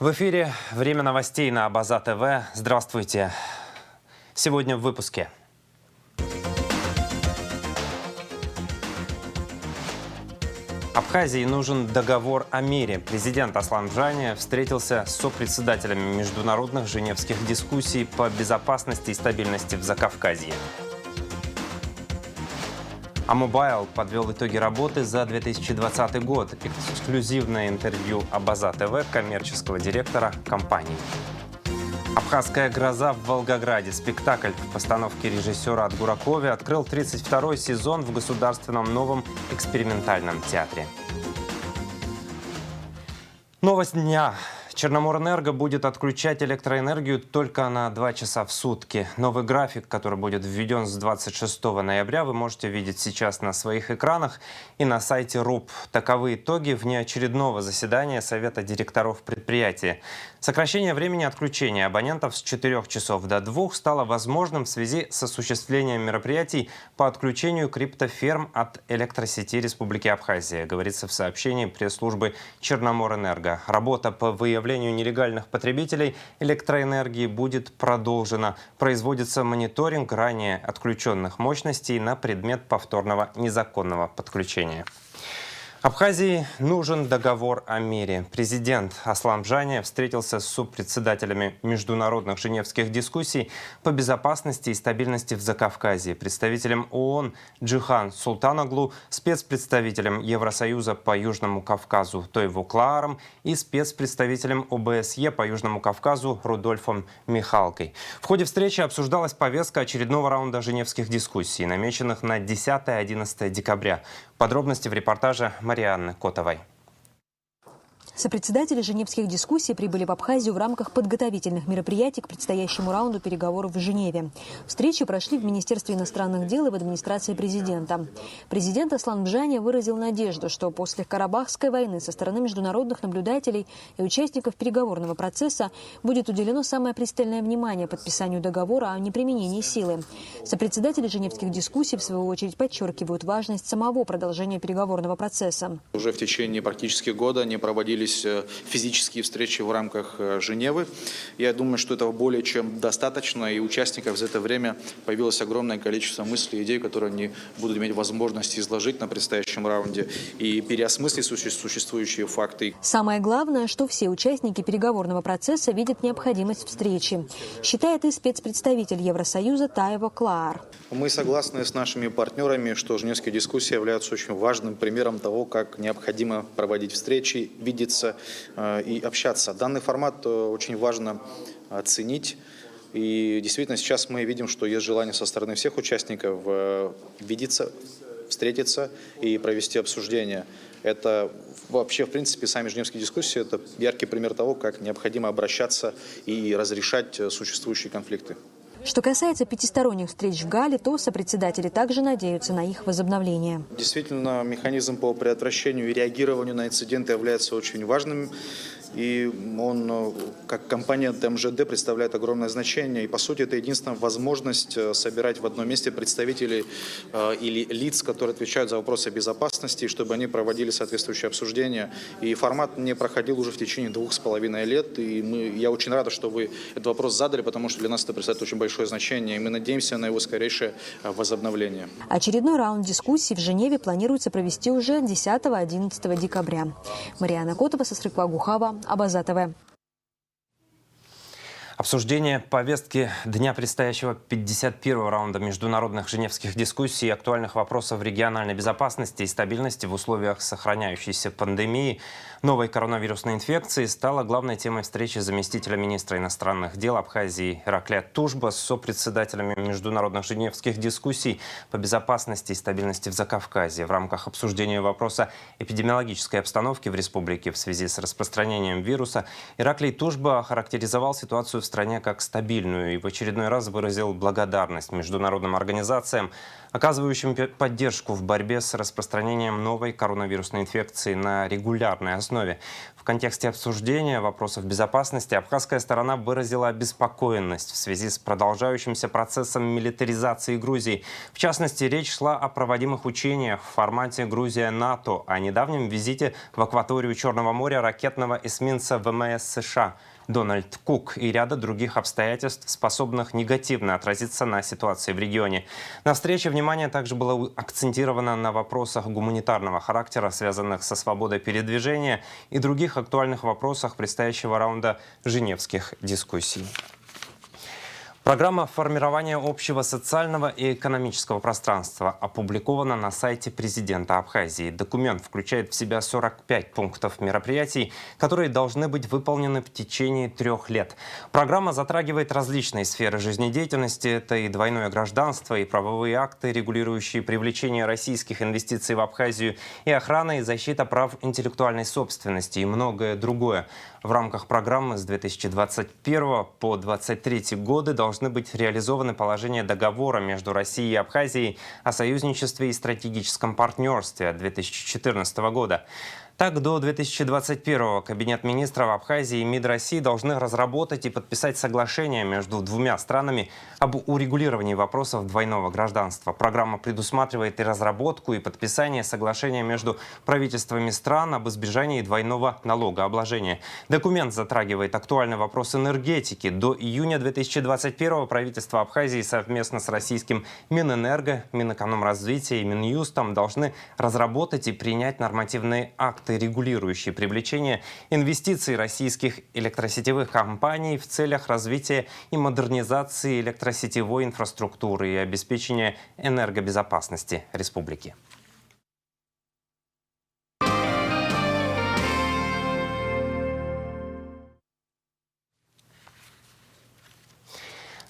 В эфире «Время новостей» на Абаза ТВ. Здравствуйте. Сегодня в выпуске. Абхазии нужен договор о мире. Президент Аслан Бжания встретился с сопредседателями международных женевских дискуссий по безопасности и стабильности в Закавказье. Амобайл подвел итоги работы за 2020 год. Эксклюзивное интервью Абаза ТВ коммерческого директора компании. «Абхазская гроза» в Волгограде. Спектакль в постановке режиссера Отгуракови открыл 32-й сезон в Государственном новом экспериментальном театре. Новость дня. Черноморэнерго будет отключать электроэнергию только на 2 часа в сутки. Новый график, который будет введен с 26 ноября, вы можете видеть сейчас на своих экранах и на сайте РУП. Таковы итоги внеочередного заседания Совета директоров предприятия. Сокращение времени отключения абонентов с 4 часов до 2 стало возможным в связи с осуществлением мероприятий по отключению криптоферм от электросети Республики Абхазия, говорится в сообщении пресс-службы Черноморэнерго. Работа по выявлению нелегальных потребителей электроэнергии будет продолжена. Производится мониторинг ранее отключенных мощностей на предмет повторного незаконного подключения. Абхазии нужен договор о мире. Президент Аслан Бжания встретился с сопредседателями международных женевских дискуссий по безопасности и стабильности в Закавказье, представителем ООН Джихан Султаноглу, спецпредставителем Евросоюза по Южному Кавказу Тойву Клааром и спецпредставителем ОБСЕ по Южному Кавказу Рудольфом Михалкой. В ходе встречи обсуждалась повестка очередного раунда женевских дискуссий, намеченных на 10-11 декабря. Подробности в репортаже Марианны Котовой. Сопредседатели женевских дискуссий прибыли в Абхазию в рамках подготовительных мероприятий к предстоящему раунду переговоров в Женеве. Встречи прошли в Министерстве иностранных дел и в администрации президента. Президент Аслан Бжания выразил надежду, что после Карабахской войны со стороны международных наблюдателей и участников переговорного процесса будет уделено самое пристальное внимание подписанию договора о неприменении силы. Сопредседатели женевских дискуссий, в свою очередь, подчеркивают важность самого продолжения переговорного процесса. Уже в течение практически года не проводились физические встречи в рамках Женевы. Я думаю, что этого более чем достаточно, и участников за это время появилось огромное количество мыслей и идей, которые они будут иметь возможность изложить на предстоящем раунде и переосмыслить существующие факты. Самое главное, что все участники переговорного процесса видят необходимость встречи, считает и спецпредставитель Евросоюза Тойву Клаар. Мы согласны с нашими партнерами, что женевские дискуссии являются очень важным примером того, как необходимо проводить встречи, видеться и общаться. Данный формат очень важно оценить. И действительно сейчас мы видим, что есть желание со стороны всех участников видеться, встретиться и провести обсуждение. Это вообще, в принципе, сами женевские дискуссии – это яркий пример того, как необходимо обращаться и разрешать существующие конфликты. Что касается пятисторонних встреч в Гале, то сопредседатели также надеются на их возобновление. Действительно, механизм по предотвращению и реагированию на инциденты является очень важным. И он, как компания МЖД, представляет огромное значение. И, по сути, это единственная возможность собирать в одном месте представителей или лиц, которые отвечают за вопросы безопасности, чтобы они проводили соответствующие обсуждения. И формат не проходил уже в течение 2,5 лет. И я очень рад, что вы этот вопрос задали, потому что для нас это представляет очень большое значение. И мы надеемся на его скорейшее возобновление. Очередной раунд дискуссий в Женеве планируется провести уже 10-11 декабря. Марианна Котова, Сосрыква Гухава, Абаза ТВ. Обсуждение повестки дня предстоящего 51-го раунда международных женевских дискуссий и актуальных вопросов региональной безопасности и стабильности в условиях сохраняющейся пандемии новой коронавирусной инфекции стала главной темой встречи заместителя министра иностранных дел Абхазии Ираклия Тушба с сопредседателями международных женевских дискуссий по безопасности и стабильности в Закавказье в рамках обсуждения вопроса эпидемиологической обстановки в республике в связи с распространением вируса. Ираклий Тушба охарактеризовал ситуацию в стране как стабильную и в очередной раз выразил благодарность международным организациям, оказывающим поддержку в борьбе с распространением новой коронавирусной инфекции на регулярной основе. В контексте обсуждения вопросов безопасности абхазская сторона выразила обеспокоенность в связи с продолжающимся процессом милитаризации Грузии. В частности, речь шла о проводимых учениях в формате Грузия-НАТО, о недавнем визите в акваторию Черного моря ракетного эсминца ВМС США Дональд Кук и ряда других обстоятельств, способных негативно отразиться на ситуации в регионе. На встрече внимание также было акцентировано на вопросах гуманитарного характера, связанных со свободой передвижения и других актуальных вопросах предстоящего раунда женевских дискуссий. Программа формирования общего социального и экономического пространства опубликована на сайте президента Абхазии. Документ включает в себя 45 пунктов мероприятий, которые должны быть выполнены в течение 3 лет. Программа затрагивает различные сферы жизнедеятельности. Это и двойное гражданство, и правовые акты, регулирующие привлечение российских инвестиций в Абхазию, и охрана и защита прав интеллектуальной собственности, и многое другое. В рамках программы с 2021 по 2023 годы должны быть реализованы положения договора между Россией и Абхазией о союзничестве и стратегическом партнерстве 2014 года. Так, до 2021-го Кабинет министров Абхазии и МИД России должны разработать и подписать соглашение между двумя странами об урегулировании вопросов двойного гражданства. Программа предусматривает и разработку, и подписание соглашения между правительствами стран об избежании двойного налогообложения. Документ затрагивает актуальный вопрос энергетики. До июня 2021-го правительство Абхазии совместно с российским Минэнерго, Минэкономразвития и Минюстом должны разработать и принять нормативные акты, регулирующие привлечение инвестиций российских электросетевых компаний в целях развития и модернизации электросетевой инфраструктуры и обеспечения энергобезопасности республики.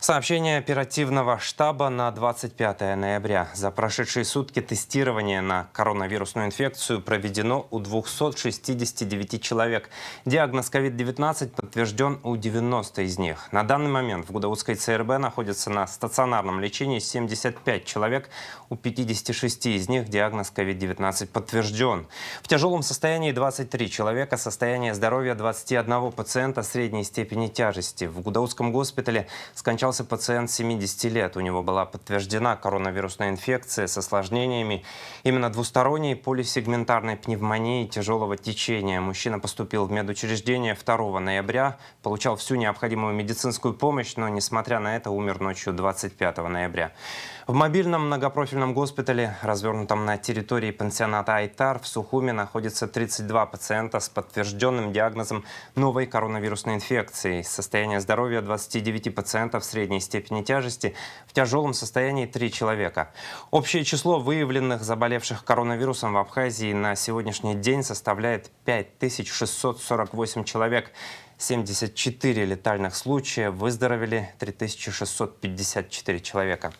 Сообщение оперативного штаба на 25 ноября. За прошедшие сутки тестирование на коронавирусную инфекцию проведено у 269 человек. Диагноз COVID-19 подтвержден у 90 из них. На данный момент в Гудаутской ЦРБ находится на стационарном лечении 75 человек. У 56 из них диагноз COVID-19 подтвержден. В тяжелом состоянии 23 человека, состояние здоровья 21 пациента средней степени тяжести. В Гудаутском госпитале скончался пациент 70 лет. У него была подтверждена коронавирусная инфекция с осложнениями именно двусторонней полисегментарной пневмонии тяжелого течения. Мужчина поступил в медучреждение 2 ноября, получал всю необходимую медицинскую помощь, но, несмотря на это, умер ночью 25 ноября. В мобильном многопрофильном госпитале, развернутом на территории пансионата Айтар, в Сухуме находится 32 пациента с подтвержденным диагнозом новой коронавирусной инфекции. Состояние здоровья 29 пациентов средней степени тяжести, в тяжелом состоянии 3 человека. Общее число выявленных заболевших коронавирусом в Абхазии на сегодняшний день составляет 5648 человек. 74 летальных случая, выздоровели 3654 человека.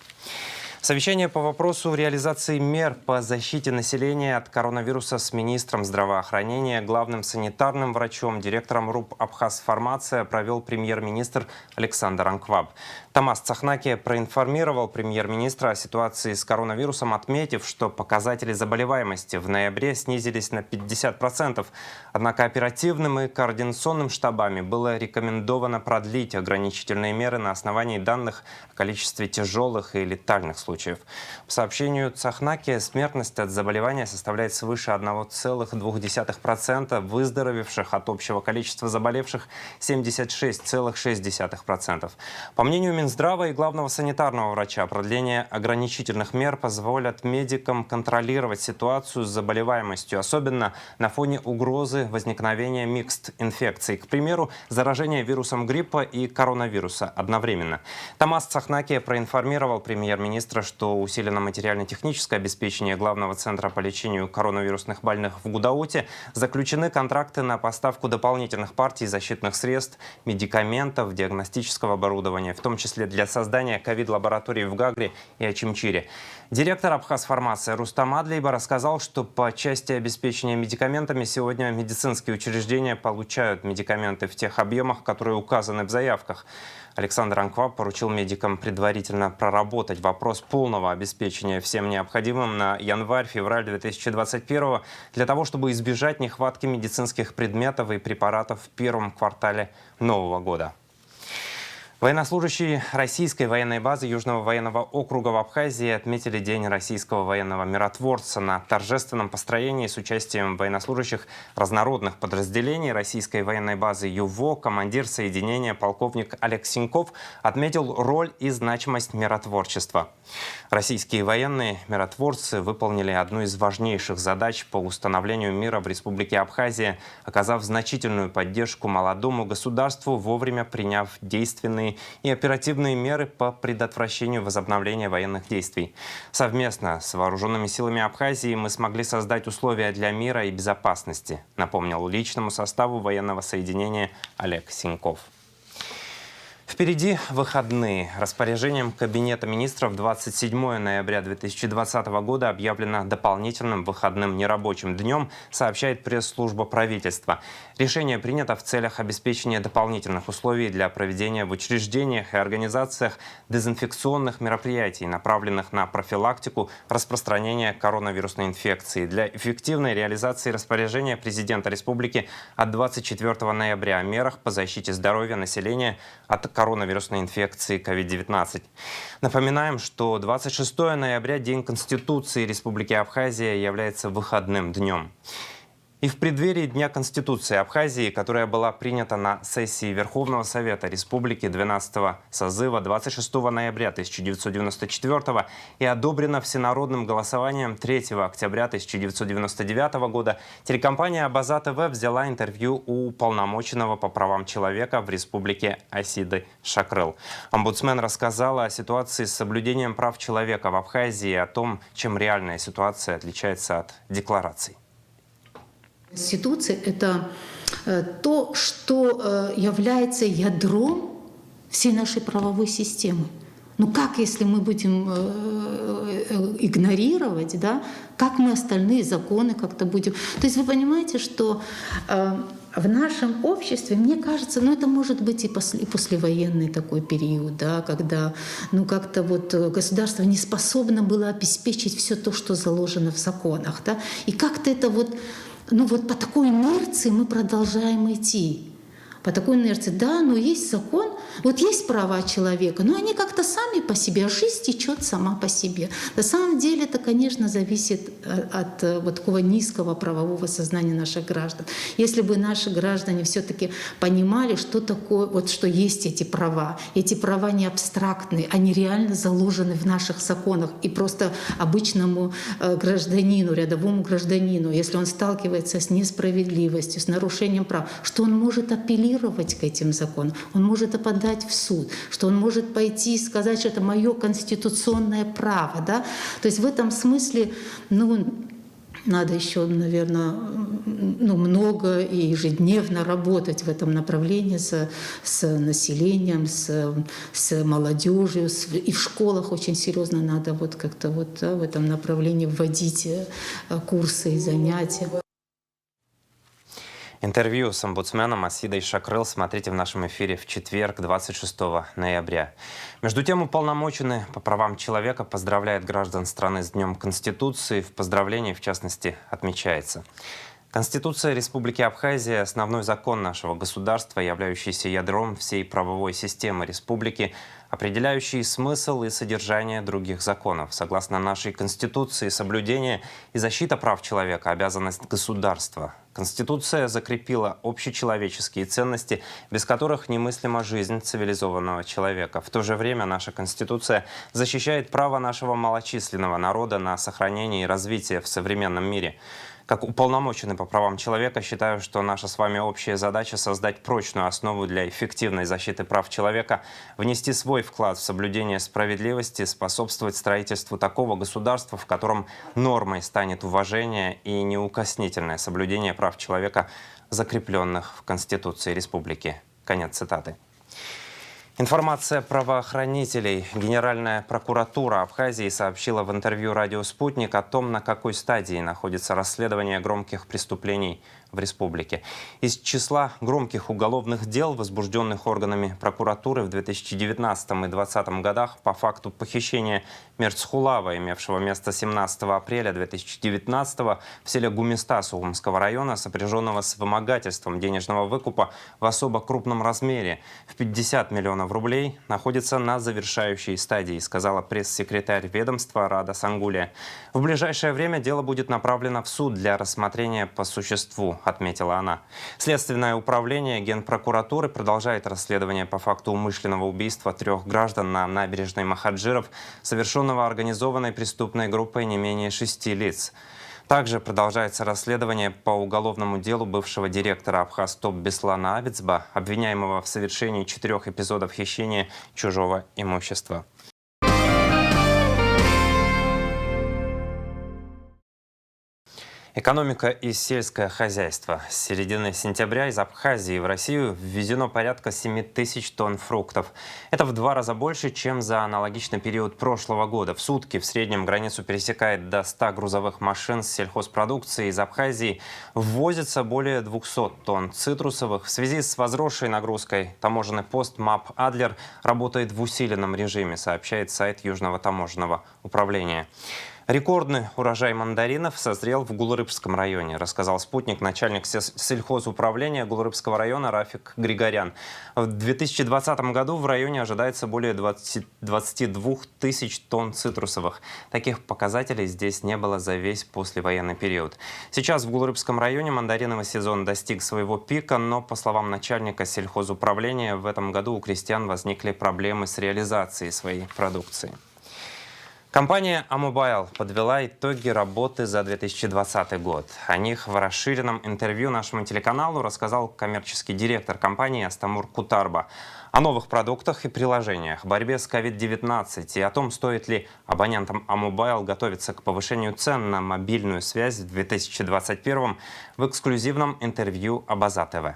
Совещание по вопросу реализации мер по защите населения от коронавируса с министром здравоохранения, главным санитарным врачом, директором РУП «Абхазфармация» провел премьер-министр Александр Анкваб. Тамас Цахнакия проинформировал премьер-министра о ситуации с коронавирусом, отметив, что показатели заболеваемости в ноябре снизились на 50%. Однако оперативным и координационным штабами было рекомендовано продлить ограничительные меры на основании данных о количестве тяжелых и летальных случаев. По сообщению Цахнакия, смертность от заболевания составляет свыше 1,2%, выздоровевших от общего количества заболевших 76,6%. По мнению Минздрава и главного санитарного врача, продление ограничительных мер позволит медикам контролировать ситуацию с заболеваемостью, особенно на фоне угрозы возникновения микст-инфекций, к примеру, заражения вирусом гриппа и коронавируса одновременно. Тамас Цахнакия проинформировал премьер-министра, что усилено материально-техническое обеспечение главного центра по лечению коронавирусных больных в Гудауте, заключены контракты на поставку дополнительных партий защитных средств, медикаментов, диагностического оборудования, в том числе числе для создания ковид-лабораторий в Гагре и Очимчире. Директор Абхазфармации Рустам Адлейба рассказал, что по части обеспечения медикаментами сегодня медицинские учреждения получают медикаменты в тех объемах, которые указаны в заявках. Александр Анкваб поручил медикам предварительно проработать вопрос полного обеспечения всем необходимым на январь-февраль 2021 для того, чтобы избежать нехватки медицинских предметов и препаратов в первом квартале нового года. Военнослужащие российской военной базы Южного военного округа в Абхазии отметили День российского военного миротворца на торжественном построении с участием военнослужащих разнородных подразделений российской военной базы ЮВО. Командир соединения полковник Олег Синьков отметил роль и значимость миротворчества. Российские военные миротворцы выполнили одну из важнейших задач по установлению мира в Республике Абхазия, оказав значительную поддержку молодому государству, вовремя приняв действенные и оперативные меры по предотвращению возобновления военных действий. Совместно с вооруженными силами Абхазии мы смогли создать условия для мира и безопасности, напомнил личному составу военного соединения Олег Синьков. Впереди выходные. Распоряжением Кабинета министров 27 ноября 2020 года объявлено дополнительным выходным нерабочим днем, сообщает пресс-служба правительства. Решение принято в целях обеспечения дополнительных условий для проведения в учреждениях и организациях дезинфекционных мероприятий, направленных на профилактику распространения коронавирусной инфекции. Для эффективной реализации распоряжения президента республики от 24 ноября о мерах по защите здоровья населения от коронавирусной инфекции COVID-19. Напоминаем, что 26 ноября, День Конституции Республики Абхазия, является выходным днем. И в преддверии Дня Конституции Абхазии, которая была принята на сессии Верховного Совета Республики 12-го созыва 26 ноября 1994 и одобрена всенародным голосованием 3 октября 1999 года, телекомпания «Абаза ТВ» взяла интервью у уполномоченного по правам человека в Республике Асиды Шакрыл. Омбудсмен рассказала о ситуации с соблюдением прав человека в Абхазии и о том, чем реальная ситуация отличается от деклараций. Конституция – это то, что является ядром всей нашей правовой системы. Ну как, если мы будем игнорировать, да? Как мы остальные законы как-то будем… То есть вы понимаете, что в нашем обществе, мне кажется, ну это может быть и послевоенный такой период, да, когда ну как-то вот государство не способно было обеспечить все то, что заложено в законах, да? И как-то это вот… Ну вот по такой инерции мы продолжаем идти. По такой инерции, да, но есть закон, вот есть права человека, но они как-то сами по себе, а жизнь течет сама по себе. На самом деле это, конечно, зависит от вот такого низкого правового сознания наших граждан. Если бы наши граждане все-таки понимали, что такое, вот что есть эти права не абстрактные, они реально заложены в наших законах. И просто обычному гражданину, рядовому гражданину, если он сталкивается с несправедливостью, с нарушением прав, что он может апеллировать к этим законам, он может подать в суд, что он может пойти и сказать, что это мое конституционное право. Да? То есть в этом смысле надо еще, наверное, много и ежедневно работать в этом направлении с населением, с молодежью. И в школах очень серьезно надо вот как-то вот, да, в этом направлении вводить курсы и занятия. Интервью с омбудсменом Асидой Шакрыл смотрите в нашем эфире в четверг, 26 ноября. Между тем, уполномоченный по правам человека поздравляет граждан страны с Днем Конституции. В поздравлении, в частности, отмечается: Конституция Республики Абхазия – основной закон нашего государства, являющийся ядром всей правовой системы республики, определяющий смысл и содержание других законов. Согласно нашей Конституции, соблюдение и защита прав человека – обязанность государства. Конституция закрепила общечеловеческие ценности, без которых немыслима жизнь цивилизованного человека. В то же время наша Конституция защищает право нашего малочисленного народа на сохранение и развитие в современном мире. Как уполномоченный по правам человека считаю, что наша с вами общая задача — создать прочную основу для эффективной защиты прав человека, внести свой вклад в соблюдение справедливости, способствовать строительству такого государства, в котором нормой станет уважение и неукоснительное соблюдение прав человека, закрепленных в Конституции Республики. Конец цитаты. Информация правоохранителей. Генеральная прокуратура Абхазии сообщила в интервью «Радио Спутник» о том, на какой стадии находится расследование громких преступлений в республике. Из числа громких уголовных дел, возбужденных органами прокуратуры в 2019 и 2020 годах по факту похищения Мерцхулава, имевшего место 17 апреля 2019 в селе Гумиста Сухумского района, сопряженного с вымогательством денежного выкупа в особо крупном размере в 50 миллионов рублей, находится на завершающей стадии, сказала пресс-секретарь ведомства Рада Сангулия. В ближайшее время дело будет направлено в суд для рассмотрения по существу, отметила она. Следственное управление Генпрокуратуры продолжает расследование по факту умышленного убийства 3 граждан на набережной Махаджиров, совершенного организованной преступной группой не менее 6 лиц. Также продолжается расследование по уголовному делу бывшего директора Абхазтоп Беслана Авицба, обвиняемого в совершении 4 эпизодов хищения чужого имущества. Экономика и сельское хозяйство. С середины сентября из Абхазии в Россию ввезено порядка 7 тысяч тонн фруктов. Это в 2 раза больше, чем за аналогичный период прошлого года. В сутки в среднем границу пересекает до 100 грузовых машин с сельхозпродукцией. Из Абхазии ввозится более 200 тонн цитрусовых. В связи с возросшей нагрузкой таможенный пост МАП «Адлер» работает в усиленном режиме, сообщает сайт Южного таможенного управления. Рекордный урожай мандаринов созрел в Гулрыбском районе, рассказал «Спутник» начальник сельхозуправления Гулрыбского района Рафик Григорян. В 2020 году в районе ожидается более 22 тысяч тонн цитрусовых. Таких показателей здесь не было за весь послевоенный период. Сейчас в Гулрыбском районе мандариновый сезон достиг своего пика, но, по словам начальника сельхозуправления, в этом году у крестьян возникли проблемы с реализацией своей продукции. Компания Амобайл подвела итоги работы за 2020 год. О них в расширенном интервью нашему телеканалу рассказал коммерческий директор компании Астамур Кутарба. О новых продуктах и приложениях, борьбе с COVID-19 и о том, стоит ли абонентам Амобайл готовиться к повышению цен на мобильную связь в 2021 в эксклюзивном интервью Абаза ТВ.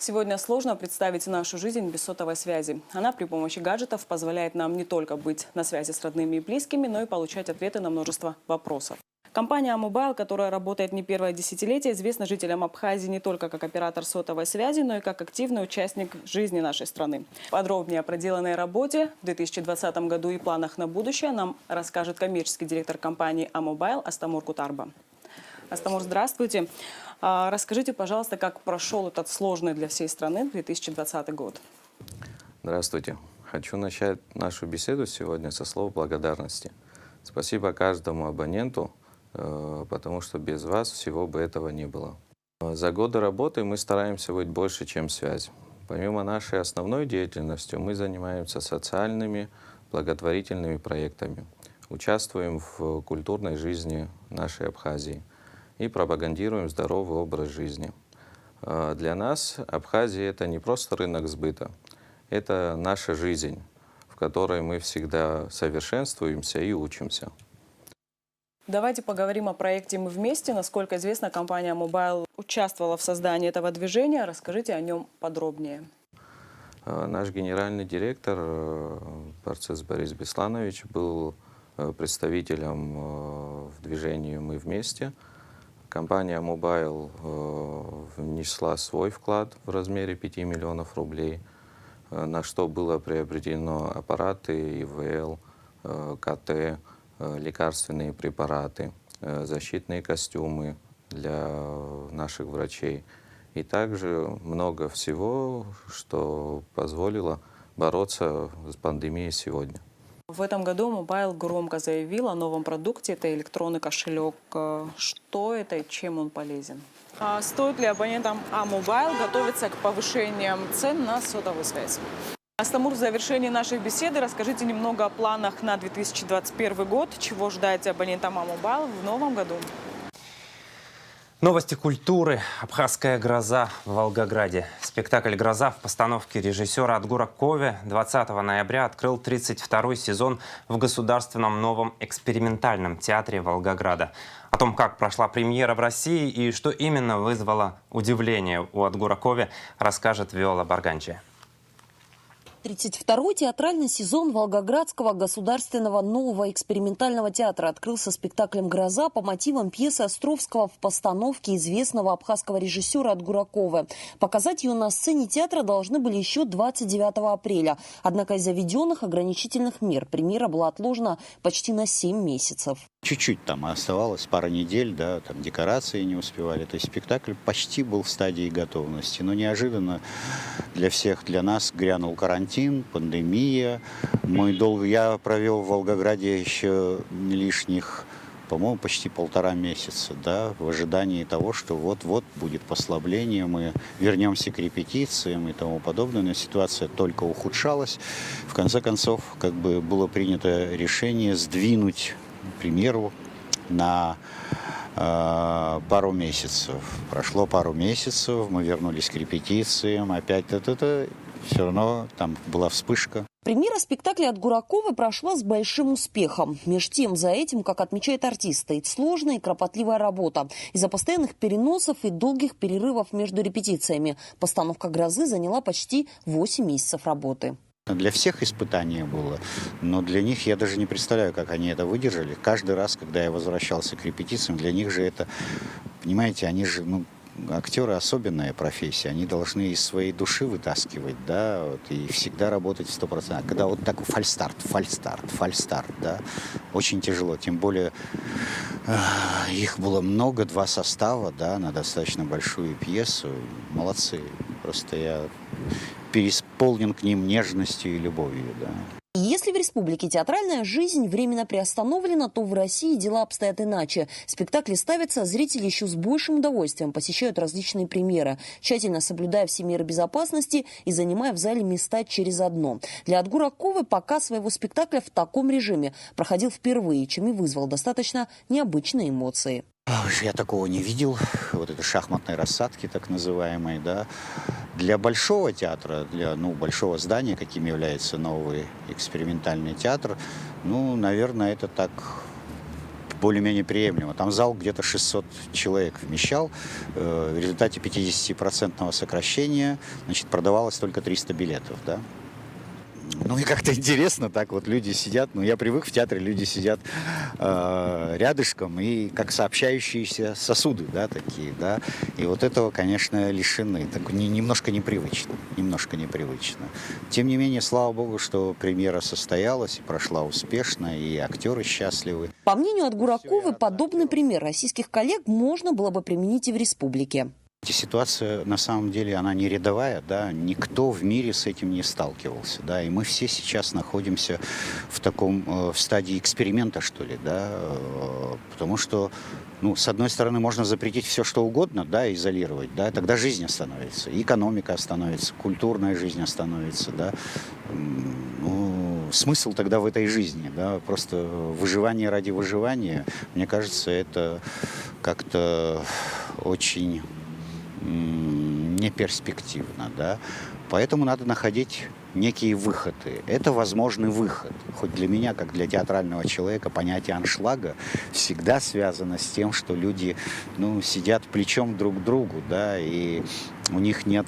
Сегодня сложно представить нашу жизнь без сотовой связи. Она при помощи гаджетов позволяет нам не только быть на связи с родными и близкими, но и получать ответы на множество вопросов. Компания Амобайл, которая работает не первое десятилетие, известна жителям Абхазии не только как оператор сотовой связи, но и как активный участник жизни нашей страны. Подробнее о проделанной работе в 2020 году и планах на будущее нам расскажет коммерческий директор компании Амобайл Астамур Кутарба. Астамур, здравствуйте. Расскажите, пожалуйста, как прошел этот сложный для всей страны 2020 год. Здравствуйте. Хочу начать нашу беседу сегодня со слов благодарности. Спасибо каждому абоненту, потому что без вас всего бы этого не было. За годы работы мы стараемся быть больше, чем связь. Помимо нашей основной деятельности, мы занимаемся социальными, благотворительными проектами, участвуем в культурной жизни нашей Абхазии и пропагандируем здоровый образ жизни. Для нас Абхазия — это не просто рынок сбыта, это наша жизнь, в которой мы всегда совершенствуемся и учимся. Давайте поговорим о проекте «Мы вместе». Насколько известно, компания Амобайл участвовала в создании этого движения. Расскажите о нем подробнее. Наш генеральный директор Барцес Борис Бесланович был представителем в движении «Мы вместе». Компания Амобайл внесла свой вклад в размере 5 миллионов рублей, на что было приобретено аппараты ИВЛ, КТ, лекарственные препараты, защитные костюмы для наших врачей и также много всего, что позволило бороться с пандемией сегодня. В этом году Амобайл громко заявил о новом продукте. Это электронный кошелек. Что это и чем он полезен? Стоит ли абонентам Амобайл готовиться к повышениям цен на сотовую связь? Астамур, в завершении нашей беседы расскажите немного о планах на 2021 год. Чего ждать абонентам Амобайл в новом году? Новости культуры. «Абхазская гроза» в Волгограде. Спектакль «Гроза» в постановке режиссера Адгура Кове 20 ноября открыл 32-й сезон в Государственном новом экспериментальном театре Волгограда. О том, как прошла премьера в России и что именно вызвало удивление у Адгура Кове, расскажет Виола Барганчи. 32-й театральный сезон Волгоградского государственного нового экспериментального театра открылся спектаклем «Гроза» по мотивам пьесы Островского в постановке известного абхазского режиссера Адгура Ковы. Показать ее на сцене театра должны были еще 29 апреля. Однако из-за введенных ограничительных мер премьера была отложена почти на 7 месяцев. Чуть-чуть там оставалось, пара недель, да, там декорации не успевали. То есть спектакль почти был в стадии готовности. Но неожиданно для всех, для нас грянул карантин, пандемия. Я провел в Волгограде еще лишних, по-моему, почти 1,5 месяца, да, в ожидании того, что вот-вот будет послабление, мы вернемся к репетициям и тому подобное. Но ситуация только ухудшалась. В конце концов, было принято решение сдвинуть премьеру на пару месяцев. Прошло пару месяцев, мы вернулись к репетициям, опять все равно там была вспышка. Премьера спектакля Адгура Ковы прошла с большим успехом. Меж тем, за этим, как отмечает артист, стоит сложная и кропотливая работа. Из-за постоянных переносов и долгих перерывов между репетициями постановка «Грозы» заняла почти 8 месяцев работы. Для всех испытание было, но для них я даже не представляю, как они это выдержали. Каждый раз, когда я возвращался к репетициям, для них же это, понимаете, они же, актеры особенная профессия, они должны из своей души вытаскивать, да, и всегда работать в 100%. Когда вот такой фальстарт, да, очень тяжело, тем более их было много, 2 состава, да, на достаточно большую пьесу, молодцы, просто я переисполнен к ним нежностью и любовью, да. Если в республике театральная жизнь временно приостановлена, то в России дела обстоят иначе. Спектакли ставятся, зрители еще с большим удовольствием посещают различные премьеры, тщательно соблюдая все меры безопасности и занимая в зале места через одно. Для Адгура Ковы показ своего спектакля в таком режиме проходил впервые, чем и вызвал достаточно необычные эмоции. Я такого не видел, вот это шахматной рассадки так называемой, да. Для большого театра, для большого здания, каким является новый экспериментальный театр, наверное, это так более-менее приемлемо. Там зал где-то 600 человек вмещал. В результате 50% сокращения, продавалось только 300 билетов, да. И как-то интересно, так вот люди сидят, я привык в театре, люди сидят рядышком и как сообщающиеся сосуды, да, такие, да, и вот этого, конечно, лишены, так, немножко непривычно. Тем не менее, слава богу, что премьера состоялась и прошла успешно, и актеры счастливы. По мнению Адгура Ковы, подобный пример российских коллег можно было бы применить и в республике. Ситуация, на самом деле, она не рядовая, да, никто в мире с этим не сталкивался, да, и мы все сейчас находимся в стадии эксперимента, что ли, да, потому что, с одной стороны, можно запретить все, что угодно, да, изолировать, да, тогда жизнь остановится, экономика остановится, культурная жизнь остановится, да, смысл тогда в этой жизни, да, просто выживание ради выживания, мне кажется, это как-то очень неперспективно, да. Поэтому надо находить некие выходы. Это возможный выход. Хоть для меня, как для театрального человека, понятие аншлага всегда связано с тем, что люди, сидят плечом друг к другу, да, и у них нет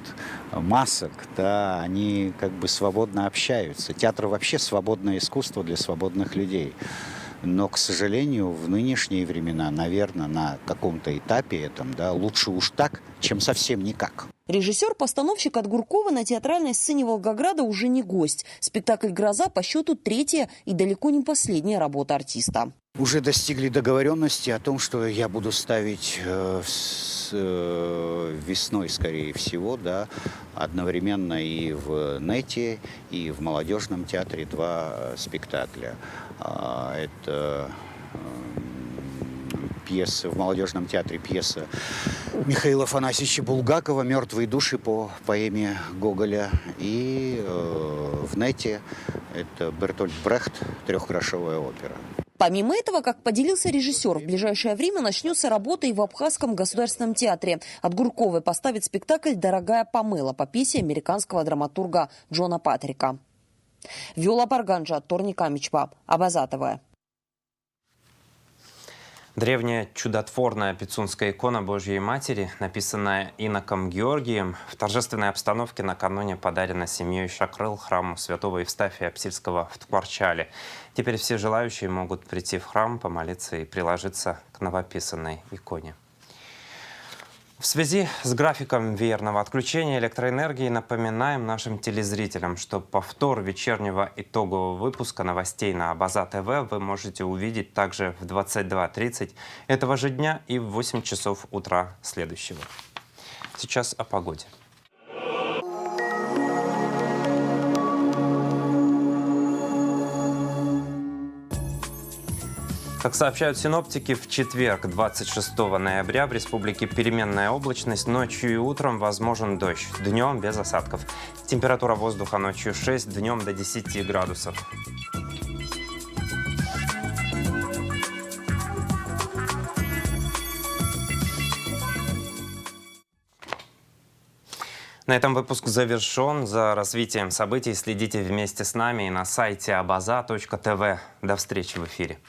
масок, да, они свободно общаются. Театр вообще свободное искусство для свободных людей. Но, к сожалению, в нынешние времена, наверное, на каком-то этапе этом, да, лучше уж так, чем совсем никак. Режиссер-постановщик Адгур Ковы на театральной сцене Волгограда уже не гость. Спектакль «Гроза» по счету 3-я и далеко не последняя работа артиста. Уже достигли договоренности о том, что я буду ставить весной, скорее всего, да, одновременно и в НЭТе, и в молодежном театре 2 спектакля. Это пьеса в молодежном театре, пьеса Михаила Афанасьевича Булгакова «Мертвые души» по поэме Гоголя. И в НЭТе это Бертольд Брехт «Трехгрошовая опера». Помимо этого, как поделился режиссер, в ближайшее время начнется работа и в Абхазском государственном театре. От Гурковой поставит спектакль «Дорогая помыла» по пьесе американского драматурга Джона Патрика. Виола Парганджа, Торник Амичба, Абаза-ТВ. Древняя чудотворная пицунская икона Божьей Матери, написанная иноком Георгием, в торжественной обстановке накануне подарена семьей Шакрыл храму святого Евстафия Псильского в Ткварчале. Теперь все желающие могут прийти в храм, помолиться и приложиться к новописанной иконе. В связи с графиком веерного отключения электроэнергии напоминаем нашим телезрителям, что повтор вечернего итогового выпуска новостей на Абаза-ТВ вы можете увидеть также в 22:30 этого же дня и в 8 часов утра следующего. Сейчас о погоде. Как сообщают синоптики, в четверг, 26 ноября, в республике переменная облачность. Ночью и утром возможен дождь. Днем без осадков. Температура воздуха ночью 6, днем до 10 градусов. На этом выпуск завершен. За развитием событий следите вместе с нами и на сайте abaza.tv. До встречи в эфире.